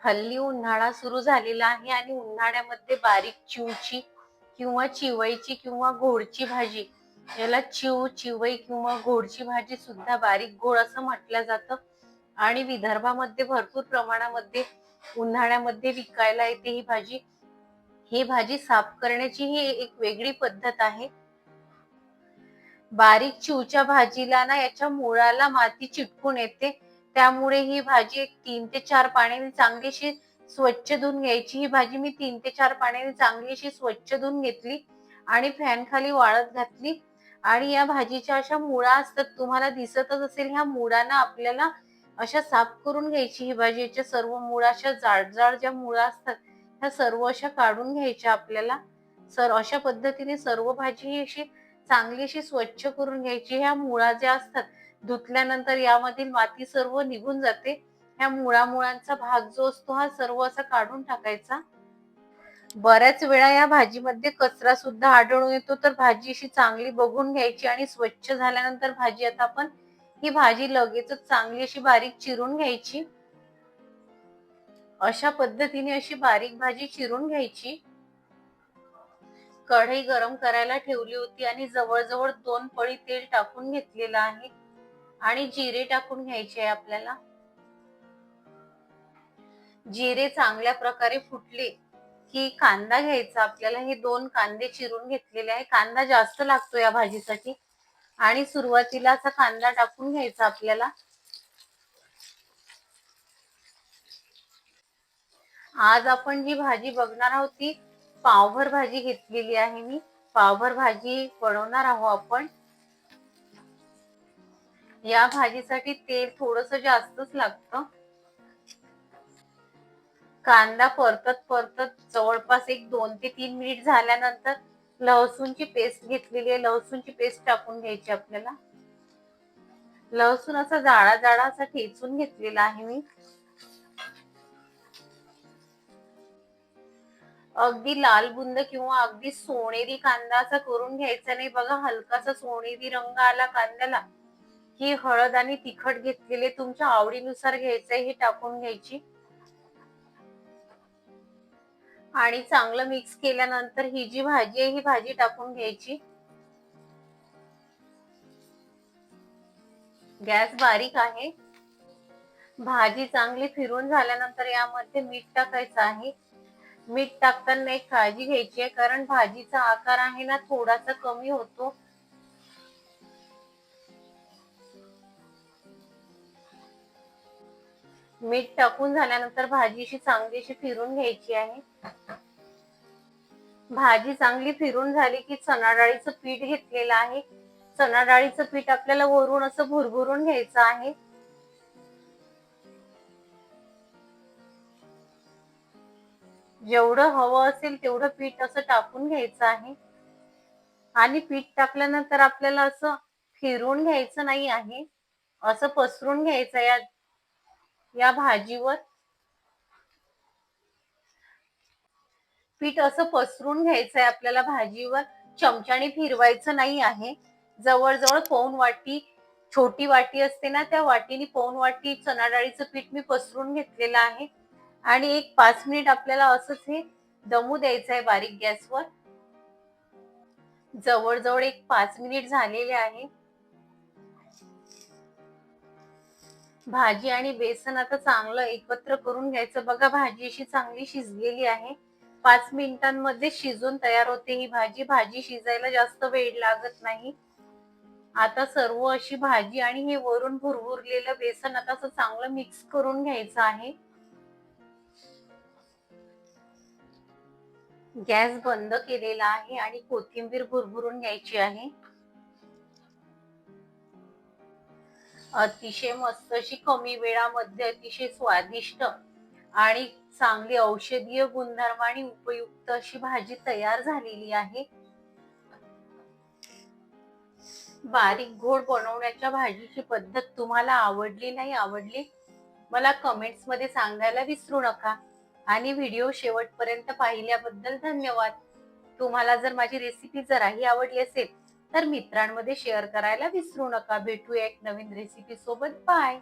हल्ली उन्हाळा सुरू झालेला आहे आणि उन्हाळ्यामध्ये बारीक चिवची किंवा चिवईची किंवा गोडची भाजी, याला चिवई किंवा गोडची भाजी सुद्धा बारीक गोड असं म्हटलं जातं आणि विदर्भामध्ये भरपूर प्रमाणामध्ये उन्हाळ्यामध्ये विकायला येते ही भाजी. ही भाजी साफ करण्याची ही एक वेगळी पद्धत आहे. बारीक चिवच्या भाजीला ना याच्या मुळाला माती चिटकून येते, त्यामुळे ही भाजी 3 ते 4 पाण्याने चांगलीशी स्वच्छ धुवून घ्यायची. ही भाजी मी 3 ते 4 पाण्याने चांगलीशी स्वच्छ धुवून घेतली आणि फॅन खाली वाळत घातली आणि या भाजीच्या अशा मुळा असतात, तुम्हाला दिसतच असेल. ह्या मुळांना आपल्याला अशा साफ करून घ्यायची. ही भाजीच्या सर्व मुळा अशा जाड ज्या मुळा असतात ह्या सर्व अशा काढून घ्यायच्या आपल्याला. अशा पद्धतीने सर्व भाजी ही अशी चांगलीशी स्वच्छ करून घ्यायची. ह्या मुळा ज्या असतात धुतल्यानंतर यामधील माती सर्व निघून जाते. ह्या मुळांचा भाग जो असतो हा सर्व असा काढून टाकायचा. बऱ्याच वेळा या भाजीमध्ये कचरा सुद्धा आढळून येतो, तर भाजी अशी चांगली बघून घ्यायची आणि स्वच्छ झाल्यानंतर भाजी आता आपण ही भाजी लगेचच चांगली अशी बारीक चिरून घ्यायची. अशा पद्धतीने अशी बारीक भाजी चिरून घ्यायची. कढई गरम करायला ठेवली होती आणि जवळजवळ 2 पळी तेल टाकून घेतलेलं आहे आणि जिरे टाकून घ्यायचे आहे आपल्याला. जिरे चांगल्या प्रकारे फुटले की कांदा घ्यायचा आपल्याला. हे 2 कांदे चिरून घेतलेले आहे. कांदा जास्त लागतो या भाजीसाठी आणि सुरुवातीला असा कांदा टाकून घ्यायचा आपल्याला. आज आपण जी भाजी बघणार आहोत ती पावभर भाजी घेतलेली आहे मी. पावभर भाजी बनवणार आहोत आपण. या भाजीसाठी तेल थोडंसं जास्तच लागतं. कांदा परतत जवळपास एक 2 ते 3 मिनिट झाल्यानंतर लसूणची पेस्ट घेतलेली आहे. लसूणची पेस्ट टाकून घ्यायची आपल्याला. लसूण असा जाडा असा ठेचून घेतलेला आहे मी. अगदी लाल बुंद किंवा अगदी सोनेरी कांदा असा करून घ्यायचा नाही बघा. हलकासा सोनेरी रंग आला कांद्याला ही हळद आणि तिखट घेतलेले तुमच्या आवडीनुसार घ्यायचंय, हे टाकून घ्यायची आणि चांगलं मिक्स केल्यानंतर ही जी भाजी आहे ही भाजी टाकून घ्यायची. गॅस बारीक आहे. भाजी चांगली फिरून झाल्यानंतर यामध्ये मीठ टाकायचं आहे. मीठ टाकताना एक काळजी घ्यायची आहे, कारण भाजीचा आकार आहे ना थोडासा कमी होतो. मीठ टाकून झाल्यानंतर भाजी अशी चांगलीशी फिरून घ्यायची आहे. भाजी चांगली फिरून झाली की चणा डाळीचं पीठ घेतलेलं आहे. चणा डाळीचं पीठ आपल्याला वरून असं भुरभुरून घ्यायचं आहे. जेवढं हवं असेल तेवढं पीठ असं टाकून घ्यायचं आहे आणि पीठ टाकल्यानंतर आपल्याला असं फिरून घ्यायचं नाही आहे, असं पसरून घ्यायचं या भाजीवर. पीठ असं पसरून घ्यायचंय आपल्याला भाजीवर. चमच्याने फिरवायचं नाही आहे. जवळजवळ पाऊण वाटी, छोटी वाटी असते ना त्या वाटीने पाऊण वाटी चणा डाळीचं पीठ मी पसरून घेतलेलं आहे आणि एक 5 मिनिट आपल्याला असंच हे दमू द्यायचं आहे बारीक गॅसवर. जवळजवळ एक 5 मिनिट झालेले आहे. भाजी आणि बेसन आता चांगलं एकत्र करून घ्यायचं. बघा भाजी अशी चांगली शिजलेली आहे. 5 मिनिटांमध्ये शिजून तयार होते ही भाजी. भाजी शिजायला जास्त वेळ लागत नाही. आता सर्व अशी भाजी आणि हे वरून भुरभुरलेलं बेसन आता असं चांगलं मिक्स करून घ्यायचं आहे. गॅस बंद केलेला आहे आणि कोथिंबीर भुरभुरून घ्यायची आहे. अतिशय मस्त अशी कमी वेळामध्ये अतिशय स्वादिष्ट आणि चांगली औषधीय गुणधर्माने उपयुक्त अशी भाजी तयार झालेली आहे. बारीक गोड बनवण्याच्या भाजीची पद्धत तुम्हाला आवडली नाही आवडली मला कमेंट्स मध्ये सांगायला विसरू नका आणि व्हिडिओ शेवटपर्यंत पाहिल्याबद्दल धन्यवाद. तुम्हाला जर माझी रेसिपी जराही आवडली असेल तर मित्रांमध्ये शेअर करायला विसरू नका. भेटूया एक नवीन रेसिपी सोबत. बाय.